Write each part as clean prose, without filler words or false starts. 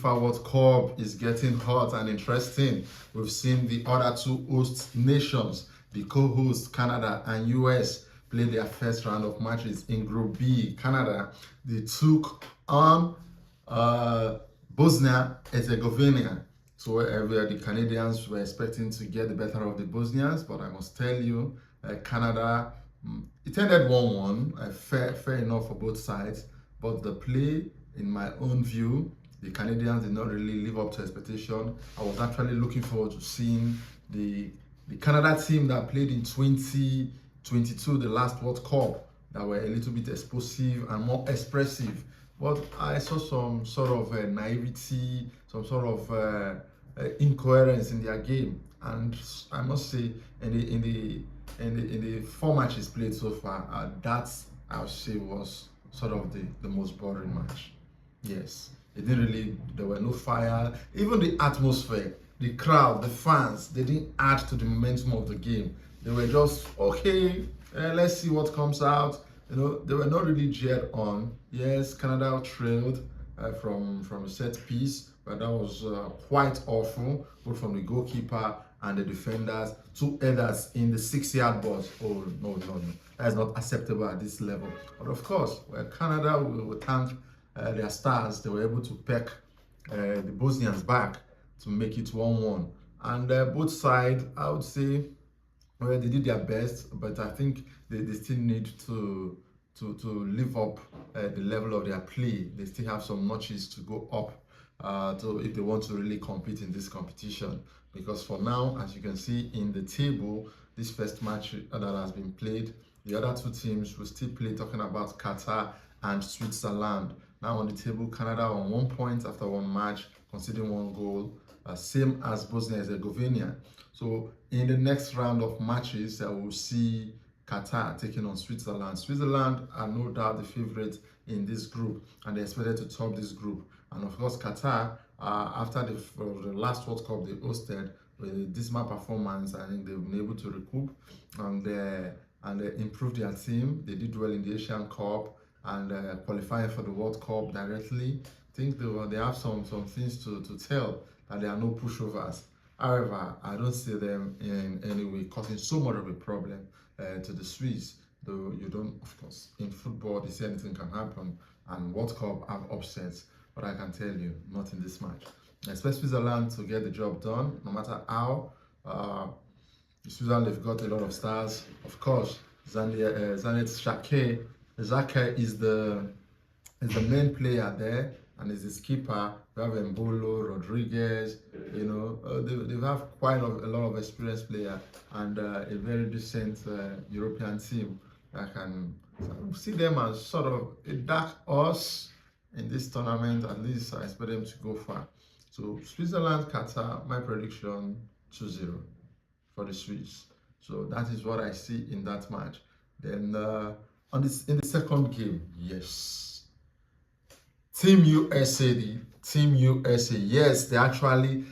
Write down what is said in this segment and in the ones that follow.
FIFA World Cup is getting hot and interesting. We've seen the other two host nations, the co-hosts Canada and US, play their first round of matches in Group B. Canada, they took on Bosnia Herzegovina. So where the Canadians were expecting to get the better of the Bosnians, but I must tell you, Canada, it ended 1-1, fair enough for both sides. But the play, in my own view, the Canadians did not really live up to expectation. I was actually looking forward to seeing the Canada team that played in 2022, the last World Cup, that were a little bit explosive and more expressive. But I saw some sort of naivety, some sort of incoherence in their game, and I must say, in the four matches played so far, that I would say was sort of the most boring match. Yes, it didn't really. There were no fire. Even the atmosphere, the crowd, the fans, they didn't add to the momentum of the game. They were just okay. Let's see what comes out. You know, they were not really geared on. Yes, Canada trailed from a set piece, but that was quite awful, both from the goalkeeper and the defenders. Two headers in the 6-yard box. Oh no, that is not acceptable at this level. But of course, Canada will thank their stars. They were able to peck the Bosnians back to make it 1-1. And both sides, I would say, well, they did their best, but I think they still need to live up the level of their play. They still have some notches to go up if they want to really compete in this competition. Because for now, as you can see in the table, this first match that has been played, the other two teams will still play, talking about Qatar and Switzerland. Now on the table, Canada on 1 point after one match, conceding 1 goal, same as Bosnia-Herzegovina. So in the next round of matches, we'll see Qatar taking on Switzerland. Switzerland are no doubt the favourites in this group, and they're expected to top this group. And of course, Qatar, after the last World Cup they hosted, with a dismal performance, I think they've been able to recoup and improve their team. They did well in the Asian Cup and qualifying for the World Cup directly. I think they have some things to tell, that there are no pushovers. However, I don't see them in any way causing so much of a problem to the Swiss. Though you don't, of course, in football, they say anything can happen, and World Cup have upsets. But I can tell you, not in this match. I expect Switzerland to get the job done, no matter how. Switzerland, they've got a lot of stars. Of course, Zanet Xhaka is the main player there, and is his keeper. We have Mbolo, Rodriguez. You know, they have quite a lot of experienced players and a very decent European team. I can see them as sort of a dark horse in this tournament. At least I expect them to go far. So Switzerland, Qatar, my prediction 2-0 for the Swiss. So that is what I see in that match. Then in the second game, yes, Team USA, yes, they actually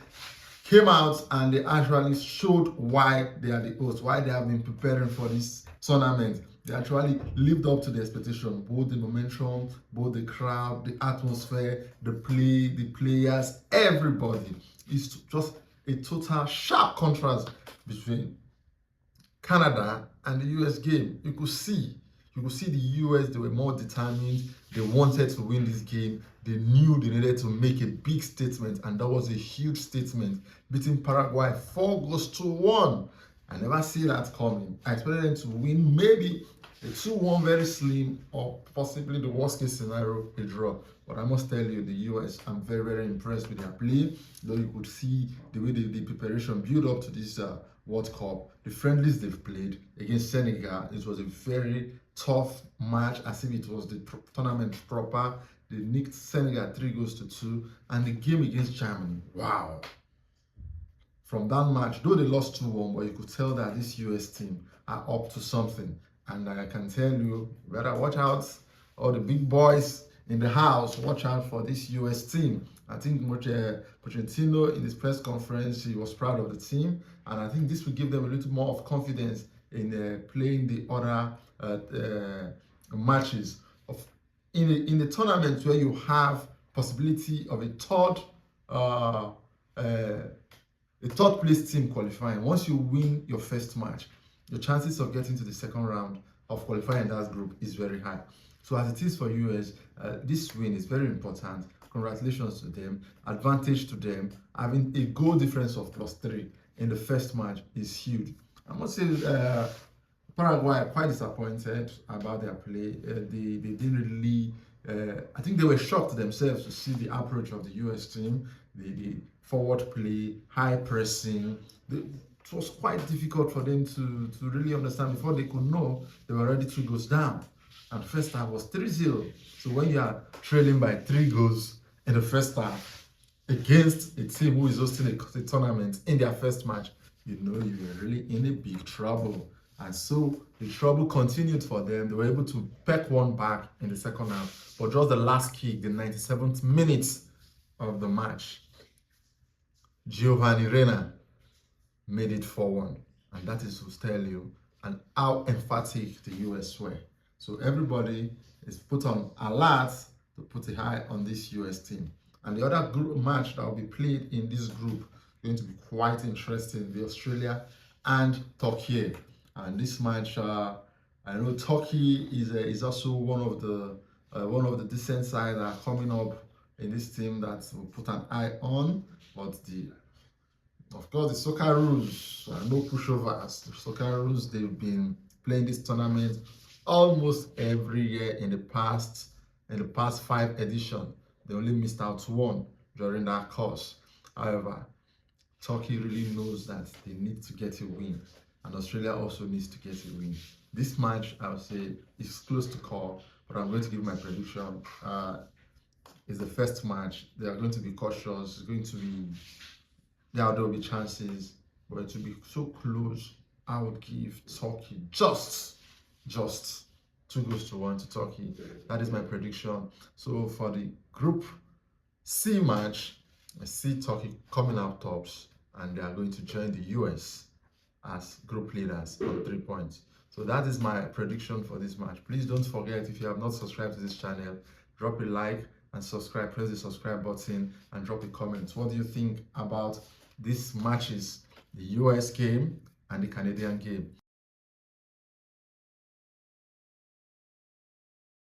came out and they actually showed why they are the host, why they have been preparing for this tournament. They actually lived up to the expectation, both the momentum, both the crowd, the atmosphere, the play, the players, everybody. It's just a total sharp contrast between Canada and the US game. You could see the US, they were more determined. They wanted to win this game. They knew they needed to make a big statement, and that was a huge statement, beating Paraguay 4-1. I never see that coming. I expected them to win maybe a 2-1, very slim, or possibly the worst case scenario, a draw. But I must tell you, the US, I'm very, very impressed with their play. Though you could see the way the preparation build up to this World Cup. The friendlies they've played against Senegal, it was a very tough match, as if it was the tournament proper. They nicked Senegal 3-2, and the game against Germany, wow. From that match, though they lost 2-1, but you could tell that this US team are up to something. And I can tell you, you better watch out, all the big boys in the house, watch out for this US team. I think Pochettino, in his press conference, he was proud of the team, and I think this will give them a little more of confidence in playing the other matches in the tournament, where you have possibility of a third a third place team qualifying. Once you win your first match, your chances of getting to the second round of qualifying in that group is very high. So as it is for US, this win is very important. Congratulations to them. Advantage to them. Having a goal difference of +3 in the first match is huge. I must say, Paraguay are quite disappointed about their play. They didn't really. I think they were shocked themselves to see the approach of the US team, the forward play, high pressing. It was quite difficult for them to really understand. Before they could know, they were already 2 goals down. And the first half was 3-0. So when you are trailing by 3 goals in the first half against a team who is hosting a tournament in their first match, you know you are really in a big trouble. And so the trouble continued for them. They were able to peck one back in the second half. But just the last kick, the 97th minute of the match, Giovanni Reina made it 4-1. And that is to tell you and how emphatic the US were. So everybody is put on alert to put a eye on this US team. And the other group match that will be played in this group is going to be quite interesting, the Australia and Turkey. And this match, I know Turkey is also one of the decent sides that are coming up in this team that we'll put an eye on. But of course, the Socceroos are no pushovers. The Socceroos, they've been playing this tournament almost every year in the past 5 editions. They only missed out 1 during that course. However, Turkey really knows that they need to get a win, and Australia also needs to get a win. This match, I would say, is close to call, but I'm going to give my prediction. It's the first match. They are going to be cautious. It's going to be, there will be chances, but it will be so close. I would give Turkey just 2-1 to Turkey. That is my prediction. So for the Group C match, I see Turkey coming out tops, and they are going to join the US as group leaders on 3 points. So that is my prediction for this match. Please don't forget, if you have not subscribed to this channel, drop a like and subscribe. Press the subscribe button and drop a comment. What do you think about these matches, the US game and the Canadian game?